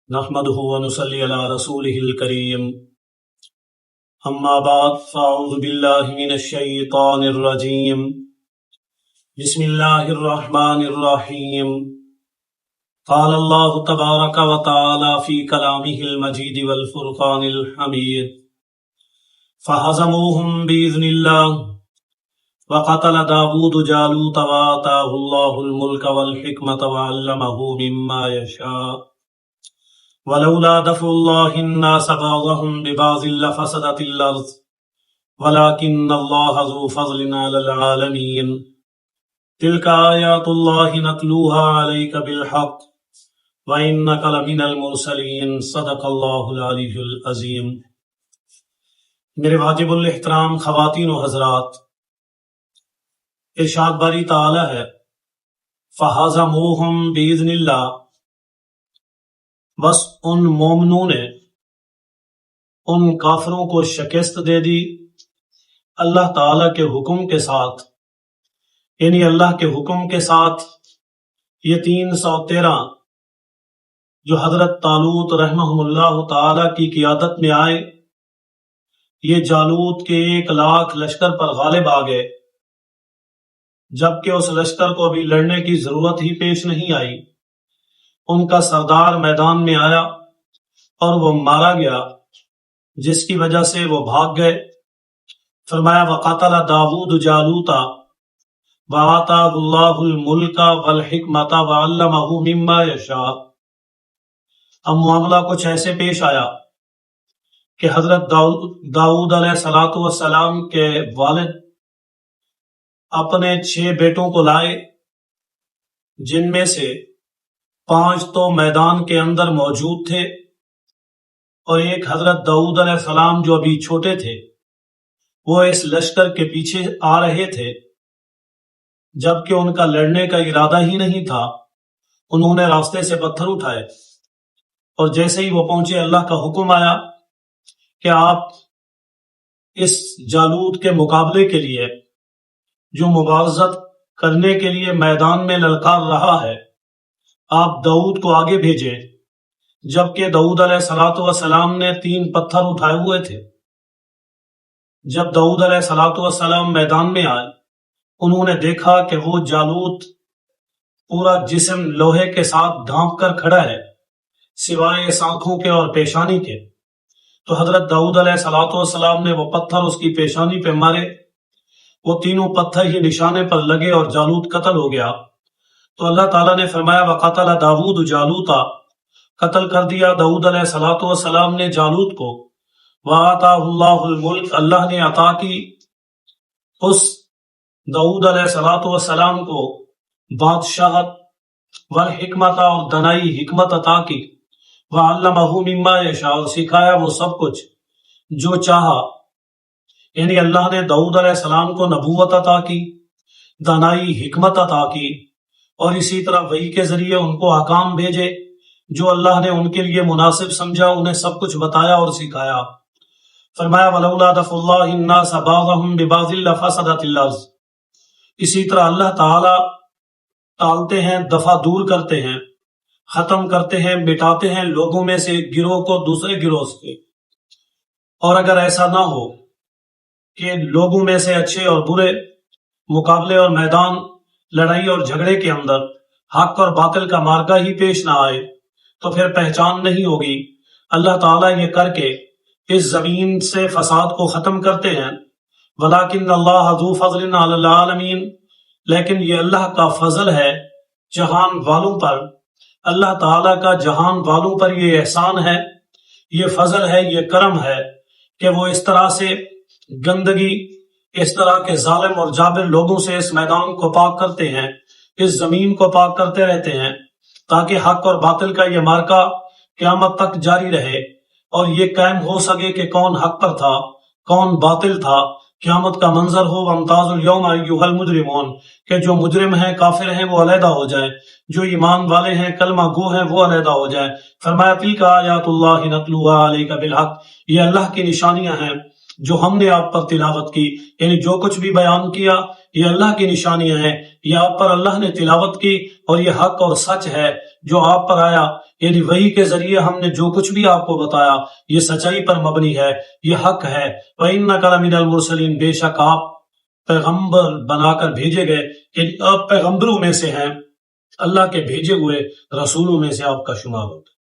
نحمده ونصلي على رسوله الكريم اما بعد فاعوذ بالله من الشيطان الرجيم بسم الله الرحمن الرحيم قال الله تبارك وتعالى في كلامه المجيد والفرقان الحميد فهزموهم بإذن الله وقتل داود جالوت وآتاه الله الملك والحكمة وعلمه مما يشاء ولولا دفع الله الناس بعضهم ببعض لفسدت الأرض ولكن الله ذو فضل على العالمين تلك آيات الله نتلوها عليك بالحق وإنك لمن المرسلين صدق الله العلي العظيم۔ میرے واجب الاحترام خواتین و حضرات، ارشاد باری تعالی ہے فَهَزَمُوهُمْ بِإِذْنِ اللَّهِ، بس ان مومنوں نے ان کافروں کو شکست دے دی اللہ تعالی کے حکم کے ساتھ، یعنی اللہ کے حکم کے ساتھ۔ یہ 313 جو حضرت طالوت رحمہ اللہ تعالی کی قیادت میں آئے، یہ جالوت کے 1,00,000 لشکر پر غالب آ گئے، جبکہ اس لشکر کو ابھی لڑنے کی ضرورت ہی پیش نہیں آئی۔ ان کا سردار میدان میں آیا اور وہ مارا گیا، جس کی وجہ سے وہ بھاگ گئے۔ فرمایا وقتل داود جالوت وآتاه الله الملك والحکمة وعلمه مما يشاء۔ اب معاملہ کچھ ایسے پیش آیا کہ حضرت داؤد علیہ السلام کے والد اپنے 6 بیٹوں کو لائے، جن میں سے 5 تو میدان کے اندر موجود تھے اور ایک حضرت داؤد علیہ السلام جو ابھی چھوٹے تھے وہ اس لشکر کے پیچھے آ رہے تھے، جبکہ ان کا لڑنے کا ارادہ ہی نہیں تھا۔ انہوں نے راستے سے پتھر اٹھائے اور جیسے ہی وہ پہنچے، اللہ کا حکم آیا کہ آپ اس جالوت کے مقابلے کے لیے جو مبارزت کرنے کے لیے میدان میں للکار رہا ہے، آپ داؤد کو آگے بھیجیں، جبکہ داؤد علیہ السلام نے 3 پتھر اٹھائے ہوئے تھے۔ جب داؤد علیہ السلام میدان میں آئے، انہوں نے دیکھا کہ وہ جالوت پورا جسم لوہے کے ساتھ ڈھانپ کر کھڑا ہے، سوائے اس آنکھوں کے اور پیشانی کے۔ تو حضرت داؤد علیہ السلام نے وہ پتھر اس کی پیشانی پہ مارے، وہ تینوں پتھر ہی نشانے پر لگے اور جالوت قتل ہو گیا۔ تو اللہ تعالیٰ نے فرمایا وقتل داود جالوت، قتل کر دیا داؤد علیہ السلام نے جالوت کو، وآتاہ اللہ الملک، اللہ نے عطا کی اس داؤد علیہ السلام کو بادشاہت، والحکمت، اور دنائی حکمت عطا کی، وعلمہ مما یشاء، اور سکھایا وہ سب کچھ جو چاہا۔ یعنی اللہ نے داؤد علیہ السلام کو نبوت عطا کی، دانائی حکمت عطا کی، اور اسی طرح وحی کے ذریعے ان کو احکام بھیجے جو اللہ نے ان کے لیے مناسب سمجھا، انہیں سب کچھ بتایا اور سکھایا۔ فرمایا ولولا دفع اللہ الناس بعضهم ببعض لفسدت الارض۔ اسی طرح اللہ تعالی ٹالتے ہیں، دفع دور کرتے ہیں، ختم کرتے ہیں، مٹاتے ہیں لوگوں میں سے گروہ کو دوسرے گروہ سے۔ اور اگر ایسا نہ ہو کہ لوگوں میں سے اچھے اور برے مقابلے اور میدان لڑائی اور جھگڑے کے اندر حق اور باطل کا مارکا ہی پیش نہ آئے، تو پھر پہچان نہیں ہوگی۔ اللہ تعالیٰ یہ کر کے اس زمین سے فساد کو ختم کرتے ہیں۔ وَلَٰكِنَّ اللَّهَ ذُو فَضْلٍ عَلَى الْعَالَمِينَ، لیکن یہ اللہ کا فضل ہے جہان والوں پر۔ اللہ تعالیٰ کا جہان والوں پر یہ احسان ہے، یہ فضل ہے، یہ کرم ہے کہ وہ اس طرح سے گندگی، اس طرح کے ظالم اور جابر لوگوں سے اس میدان کو پاک کرتے ہیں، اس زمین کو پاک کرتے رہتے ہیں، تاکہ حق اور باطل کا یہ مارکا قیامت تک جاری رہے اور یہ قائم ہو سکے کہ کون حق پر تھا، کون باطل تھا۔ قیامت کا منظر ہو وَامْتَازُوا الْيَوْمَ أَيُّهَا الْمُجْرِمُونَ، کہ جو مجرم ہیں، کافر ہیں، وہ علیحدہ ہو جائیں، جو ایمان والے ہیں، کلمہ گو ہیں، وہ علیحدہ ہو جائیں۔ فرمایا تِلْکَ آیاتُ اللَّهِ نَتْلُوهَا عَلَيْكَ بِالْحَقِّ، یہ اللہ کی نشانیاں ہیں جو ہم نے آپ پر تلاوت کی، یعنی جو کچھ بھی بیان کیا یہ اللہ کی نشانیاں ہیں، یہ آپ پر اللہ نے تلاوت کی اور یہ حق اور سچ ہے۔ جو آپ پر آیا، یعنی وحی کے ذریعے ہم نے جو کچھ بھی آپ کو بتایا یہ سچائی پر مبنی ہے، یہ حق ہے۔ وَإِنَّكَ لَمِنَ الْمُرْسَلِينَ، بے شک آپ پیغمبر بنا کر بھیجے گئے، یعنی آپ پیغمبروں میں سے ہیں، اللہ کے بھیجے ہوئے رسولوں میں سے آپ کا شمار ہوتا ہے۔